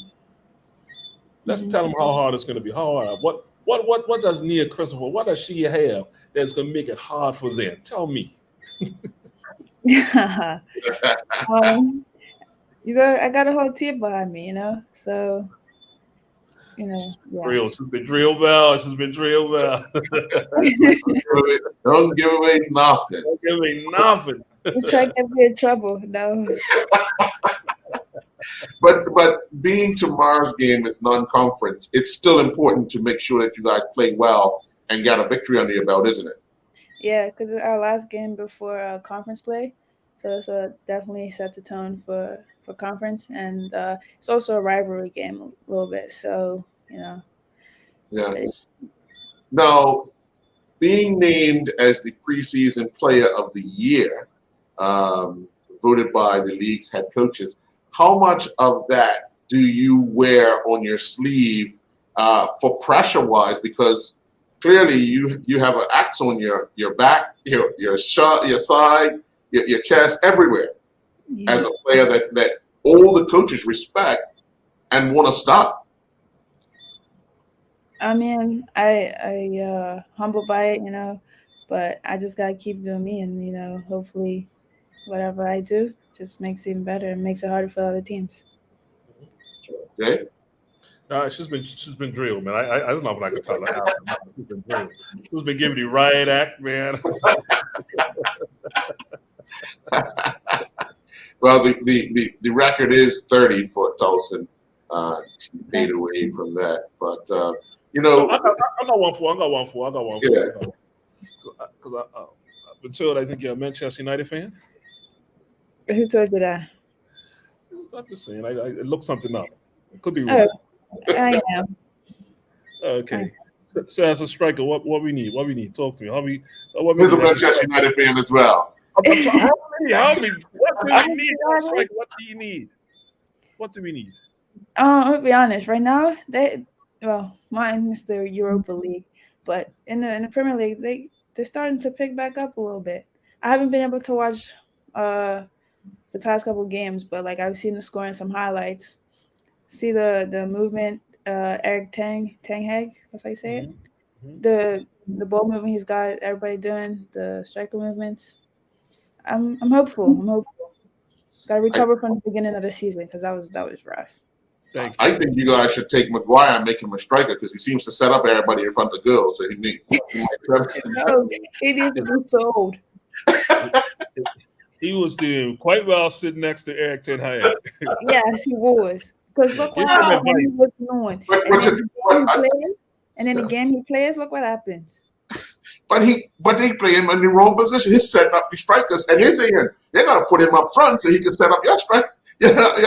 Let's tell them how hard it's going to be. How hard? What does Nia Christopher? What does she have that's going to make it hard for them? Tell me. You know, I got a whole team behind me. You know, so you know, yeah. She's been drilled well. She's been drilled well. Don't give away nothing. Don't give away nothing. You try to get me in trouble. No. But being tomorrow's game is non-conference, it's still important to make sure that you guys play well and get a victory under your belt, isn't it? Yeah, because it's our last game before conference play, so it's definitely set the tone for conference, and it's also a rivalry game a little bit. So you know. Yeah. Now, being named as the preseason player of the year, voted by the league's head coaches. How much of that do you wear on your sleeve for pressure-wise? Because clearly you have an axe on your back, your side, your chest, everywhere. Yeah. As a player that all the coaches respect and want to stop. I mean, I humbled by it, you know, but I just gotta keep doing me, and you know, hopefully, whatever I do just makes it even better and makes it harder for other teams. Okay. She's been drilled, man. I don't know if I can tell her. She's been drilled. She's been giving the right act, man. Well, the record is 30 for Tolson. She's 8 away from that, but you know, I got one for. Yeah. Because Matilda, I think you're a Manchester United fan. Who told you that? I'm just saying. I looked something up. Could be Oh, wrong. I am. Okay. So as a striker, what we need? What we need? Talk to me. What we He's a need? Manchester United fan as well. I'm sorry, how many? What do we need? As a striker? What do you need? What do we need? I'll be honest. Right now, mine is the Europa League, but in the Premier League, they're starting to pick back up a little bit. I haven't been able to watch the past couple games, but like I've seen the score and some highlights. See the movement, Eric Tang Hag, that's how you say it. The ball movement he's got everybody doing, the striker movements. I'm hopeful. Got to recover from the beginning of the season because that was rough. I think you guys should take Maguire and make him a striker because he seems to set up everybody in front of goal. So he needs no, he needs to be sold. He was doing quite well sitting next to Eric Ten Hag. Yes, he was. Because look what happened when he was on. And then the game he plays, look what happens. But they play him in the wrong position. He's setting up the strikers at his end. They got to put him up front so he can set up your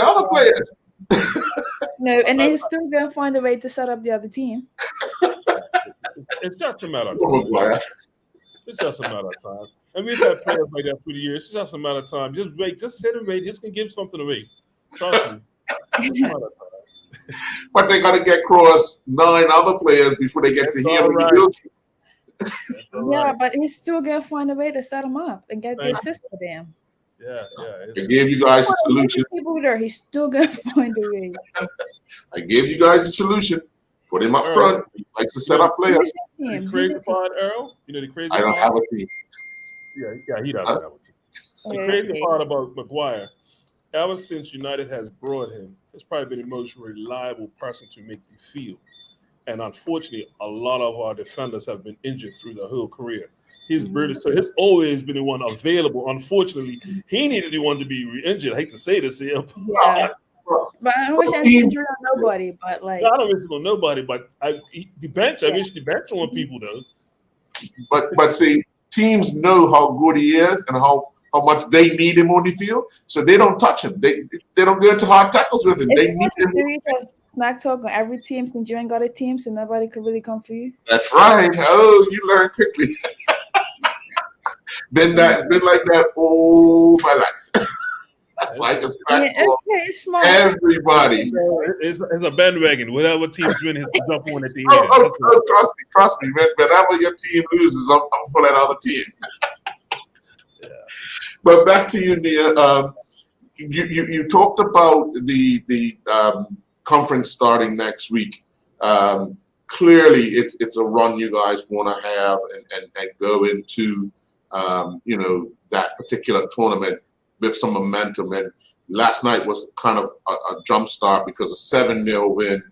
other players. No, and then he's still gonna find a way to set up the other team. It's just a matter of time. It's just a matter of time. And we've had players like that through the years. It's just a matter of time. Just wait. Just sit and wait. This can give something away. Trust me. But they got to get across 9 other players before they get to him. Right. Yeah, but he's still gonna find a way to set him up and get the assist for them. Yeah. I gave you guys a solution. People there, he's still gonna find a way. I gave you guys a solution. Put him up front. He likes to set up players. The crazy part, Earl. You know the crazy. I don't have a team. Yeah, he doesn't have a team. The crazy part about Maguire, ever since United has brought him, he's probably been the most reliable person to make the field. And unfortunately, a lot of our defenders have been injured through the whole career. He's British, so he's always been the one available. Unfortunately, he needed the one to be injured. I hate to say this here. Yeah. But I don't wish I injury on nobody, but like I don't wish it on nobody, but the bench, I wish the bench on people though. But see, teams know how good he is and how much they need him on the field, so they don't touch him. They don't go into hard tackles with him. They need him. Smack talk on every team since you ain't got a team, so nobody could really come for you. That's right. Oh, you learn quickly. been like that all my life. That's like a smack talk. Everybody. It's a bandwagon. Whatever team's winning, has to jump on at the end. Trust me. Whenever your team loses, I'm for that other team. Yeah. But back to you, Nia. You talked about the conference starting next week. Clearly, it's a run you guys want to have and go into that particular tournament with some momentum. And last night was kind of a jump start because a 7-0 win.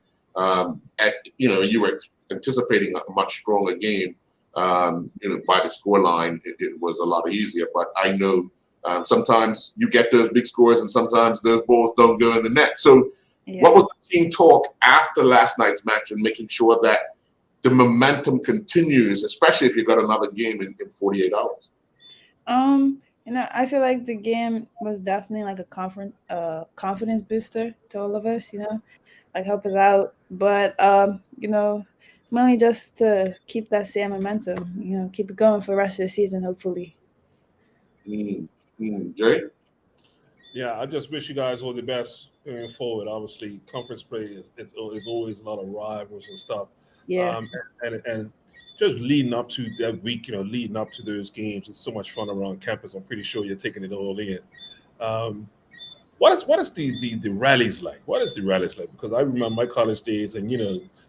You were anticipating a much stronger game. By the scoreline, it was a lot easier. But I know sometimes you get those big scores and sometimes those balls don't go in the net. So what was the team talk after last night's match and making sure that the momentum continues, especially if you got another game in 48 hours? I feel like the game was definitely like a confidence booster to all of us, like help us out. But, it's mainly just to keep that same momentum, keep it going for the rest of the season, hopefully. Jay? Yeah, I just wish you guys all the best going forward. Obviously, conference play is always a lot of rivals and stuff. Yeah. And just leading up to that week, leading up to those games, it's so much fun around campus. I'm pretty sure you're taking it all in. What is the rallies like? What is the rallies like? Because I remember my college days, and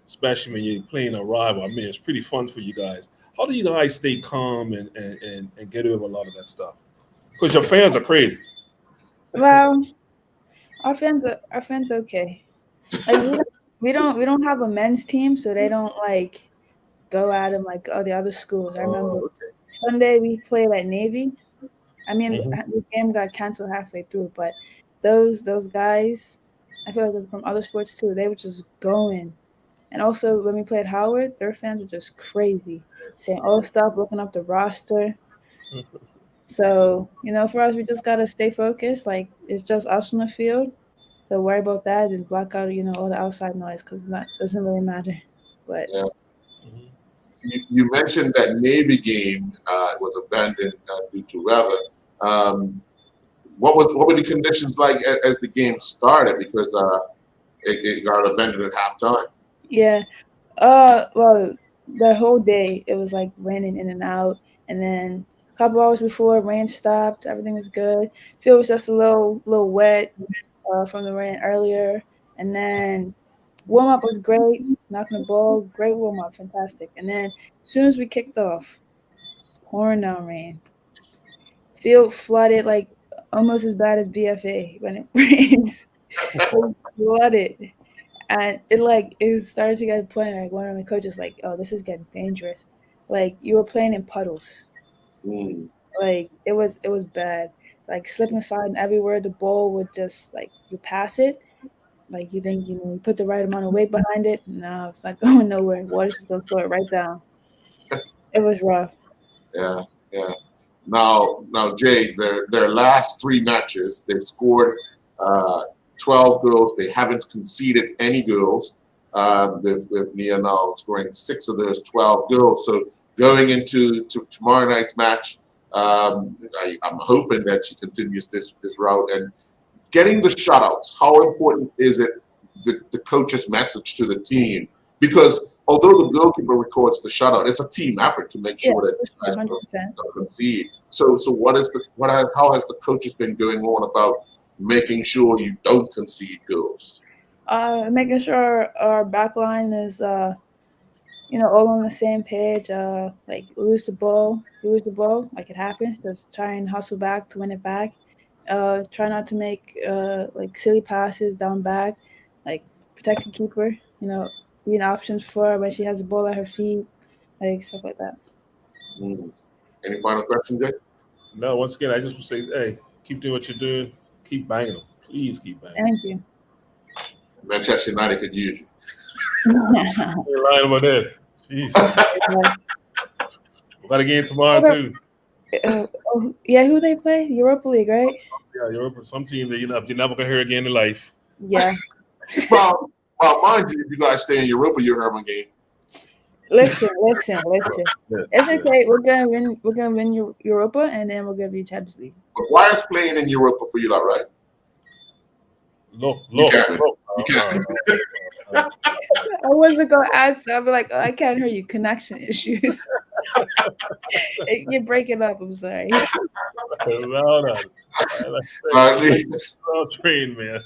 especially when you're playing a rival, I mean, it's pretty fun for you guys. How do you guys stay calm and get over a lot of that stuff? Because your fans are crazy. Well, our fans are okay. Like we don't have a men's team, so they don't like go at them like the other schools. I remember Sunday we played at Navy. I mean, the game got canceled halfway through, but those guys, I feel like it was from other sports too. They were just going. And also when we played Howard, their fans were just crazy, saying, "Oh, stop looking up the roster." So, for us, we just got to stay focused. Like, it's just us on the field. So worry about that and block out, all the outside noise because it doesn't really matter. But yeah. You mentioned that Navy game was abandoned due to weather. What were the conditions like as the game started? Because it got abandoned at halftime. yeah, well, the whole day it was like raining in and out, and then a couple hours before rain stopped, everything was good. Field was just a little wet from the rain earlier, and then warm up was great, knocking the ball, great warm up, fantastic. And then as soon as we kicked off, pouring down rain. Field flooded like almost as bad as BFA when it rains. It was flooded. And it started to get to the point like one of my coaches like, oh, this is getting dangerous. Like you were playing in puddles. Like it was bad. Like slipping sliding everywhere. The ball would just like you pass it. Like you think, you put the right amount of weight behind it. No, it's not going nowhere. Water's just gonna throw it right down. It was rough. Yeah. Now, Jay, their last 3 matches, they've scored 12 goals. They haven't conceded any goals. With Nia now scoring 6 of those 12 goals. So going into tomorrow night's match, I'm hoping that she continues this route and getting the shutouts. How important is it the coach's message to the team? Because although the goalkeeper records the shutout, it's a team effort to make sure that guys don't concede. So how has the coaches been going on about making sure you don't concede goals? Making sure our back line is all on the same page. Like lose the ball, like it happened. Just try and hustle back to win it back. Try not to make like silly passes down back, like protect the keeper. Being options for her when she has the ball at her feet, like stuff like that. Any final question, Jay? No, once again, I just would say, hey, keep doing what you're doing. Keep banging them. Please keep banging. Thank you. Manchester United could use you. You're lying about that. Jeez. We got a game tomorrow, too. Yeah, who they play? Europa League, right? Yeah, Europa. Some team that you're never going to hear again in life. Yeah. Well, mind you, if you guys stay in Europa, you'll have a game. Listen. It's okay. We're gonna win Europa, and then we'll give you Champions League. But why is playing in Europa for you, like, right? No. You can't. I wasn't gonna answer. I'll be like, I can't hear you. Connection issues. You're breaking up. I'm sorry. No. Train, man.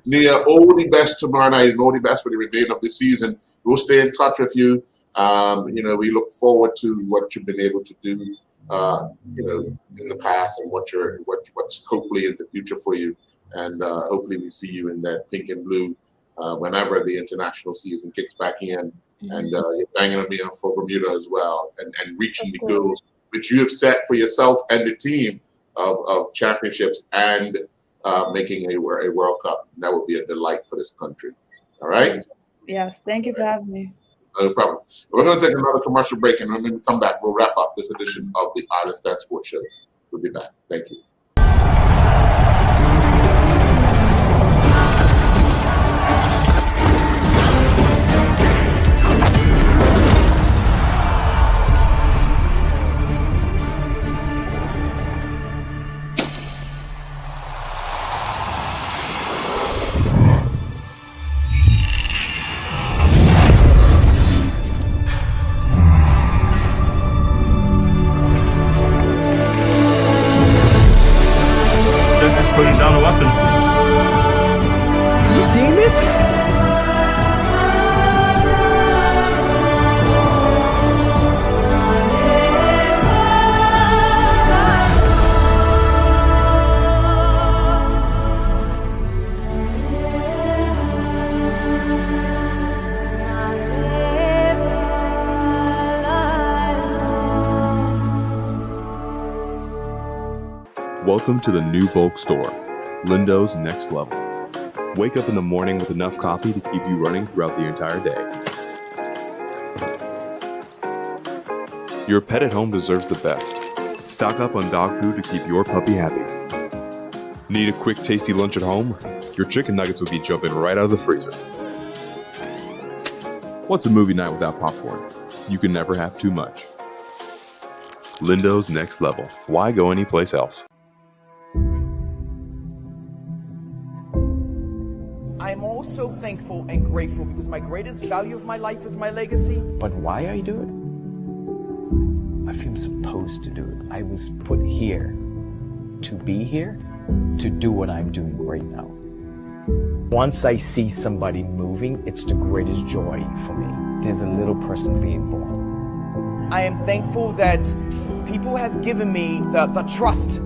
Nia, all the best tomorrow night and all the best for the remainder of the season. We'll stay in touch with you. We look forward to what you've been able to do, in the past and what's hopefully in the future for you. And hopefully we see you in that pink and blue whenever the international season kicks back in. And you're banging on me for Bermuda as well and reaching the goals which you have set for yourself and the team of championships and making a World Cup. And that would be a delight for this country. All right? Yes. Thank you for having me. No problem. We're going to take another commercial break, and when we come back, we'll wrap up this edition of the Island Stats Sports Show. We'll be back. Thank you. Putting down the weapons. You seeing this? Welcome to the new bulk store, Lindo's Next Level. Wake up in the morning with enough coffee to keep you running throughout the entire day. Your pet at home deserves the best. Stock up on dog food to keep your puppy happy. Need a quick, tasty lunch at home? Your chicken nuggets will be jumping right out of the freezer. What's a movie night without popcorn? You can never have too much. Lindo's Next Level. Why go anyplace else? I'm also thankful and grateful because my greatest value of my life is my legacy. But why I do it? I feel supposed to do it. I was put here to be here, to do what I'm doing right now. Once I see somebody moving, it's the greatest joy for me. There's a little person being born. I am thankful that people have given me the trust,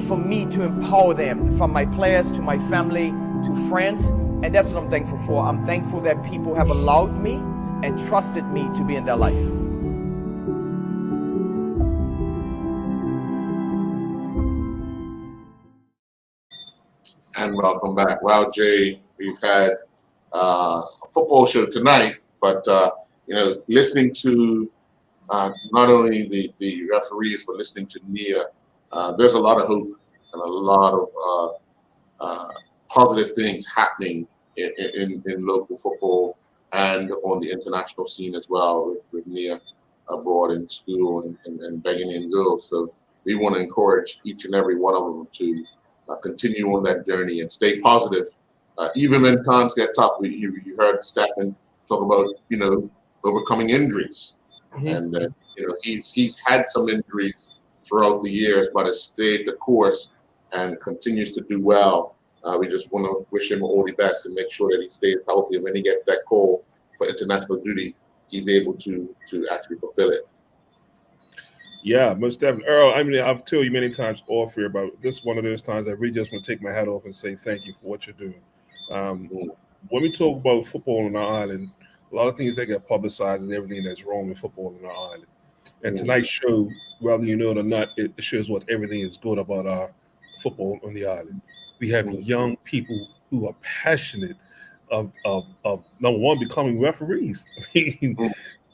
for me to empower them, from my players to my family to friends. And that's what I'm thankful for. I'm thankful that people have allowed me and trusted me to be in their life. And welcome back. Well, Jay, we've had a football show tonight, but listening to not only the referees, but listening to Nia, there's a lot of hope and a lot of positive things happening in local football and on the international scene as well, with Nia abroad in school and begging in girls. So we want to encourage each and every one of them to continue on that journey and stay positive, even when times get tough. You heard Stephen talk about overcoming injuries, and he's had some injuries throughout the years, but has stayed the course and continues to do well. We just want to wish him all the best and make sure that he stays healthy, and when he gets that call for international duty, he's able to actually fulfill it. Yeah, most definitely. Earl, I mean, I've told you many times off here about this. One of those times I really just want to take my hat off and say thank you for what you're doing. When we talk about football on our island, a lot of things that get publicized and everything that's wrong with football on our island. And tonight's show, whether you know it or not, it shows what everything is good about our football on the island. We have young people who are passionate of number one, becoming referees. I mean,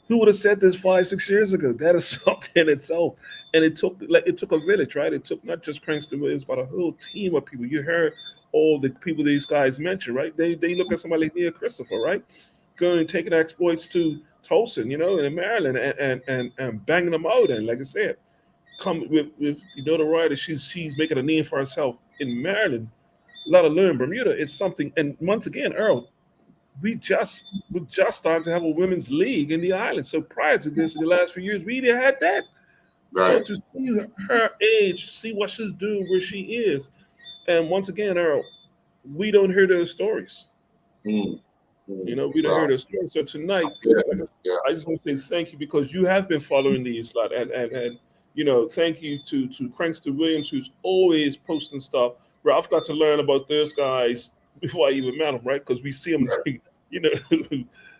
who would have said this 5-6 years ago? That is something in itself. And it took a village, right? It took not just Cranston Williams, but a whole team of people. You heard all the people these guys mentioned, right? They look at somebody like Nia Christopher, right? Going and taking exploits to Tolson, in Maryland and banging them out. And like I said, come with the writer, she's making a name for herself in Maryland, let alone Bermuda. It's something. And once again, Earl, we're just starting to have a women's league in the island. So prior to this, in the last few years, we didn't have that. Right. So to see her age, see what she's doing, where she is, and once again, Earl, we don't hear those stories. We don't hear those stories. So tonight, I just want to say thank you, because you have been following these lot, and thank you to Cranston Williams, who's always posting stuff. Where I've got to learn about those guys before I even met them, right? Because we see them,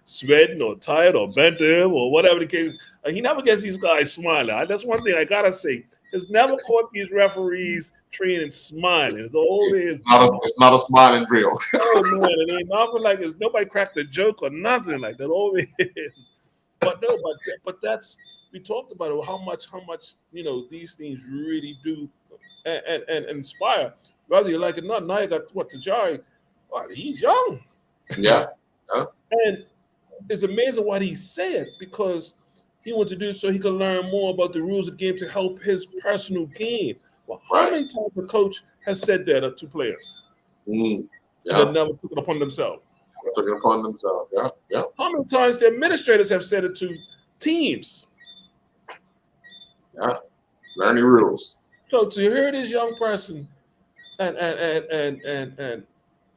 sweating or tired or bent or whatever the case. He never gets these guys smiling. That's one thing I gotta say. He's never caught these referees training smiling. It's always it's not a smiling drill. Oh man, it ain't nothing like it's nobody cracked a joke or nothing like that. Always, but that's we talked about it. How much these things really do and inspire. Whether you like it or not, now you got Tajari. Well, he's young. Yeah. And it's amazing what he said, because he wanted to do so he could learn more about the rules of the game to help his personal gain. Well, how many times a coach has said that to players? That never took it upon themselves. Yeah. How many times the administrators have said it to teams? Yeah. Learn the rules. So to hear this young person and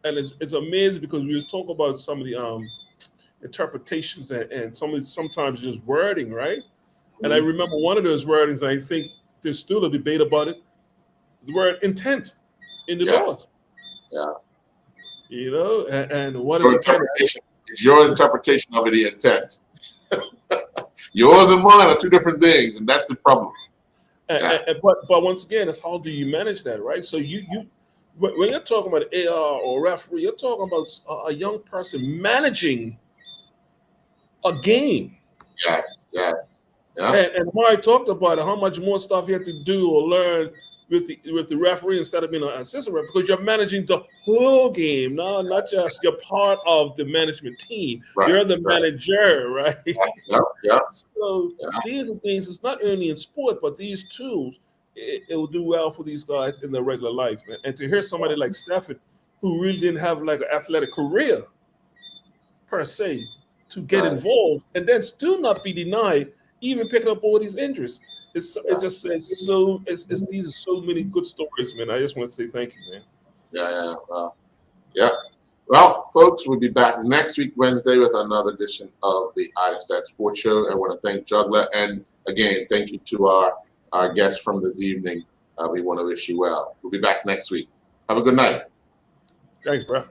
it's amazing, because we was talking about some of the interpretations and sometimes just wording, right? And I remember one of those wordings, I think there's still a debate about it, the word intent in the laws. Yeah. And what your is interpretation? It's your interpretation of the intent. Yours and mine are two different things, and that's the problem. But once again, it's how do you manage that, right? So you when you're talking about AR or referee, you're talking about a young person managing a game. Yes. Yeah. And Mari talked about it, how much more stuff you have to do or learn with the referee instead of being an assistant referee, because you're managing the whole game, not just you're part of the management team. Right, You're the right. manager, right? Yeah. So these are things. It's not only in sport, but these tools. It will do well for these guys in their regular life, man. And to hear somebody like Stephen, who really didn't have like an athletic career per se, to get Right. involved and then still not be denied even picking up all these injuries. It just says so. These are so many good stories, man. I just want to say thank you, man. Yeah. Well, folks, we'll be back next week, Wednesday, with another edition of the Island Stats Sports Show. I want to thank Juggler, and again, thank you to our guests from this evening. We want to wish you well. We'll be back next week. Have a good night. Thanks, bro.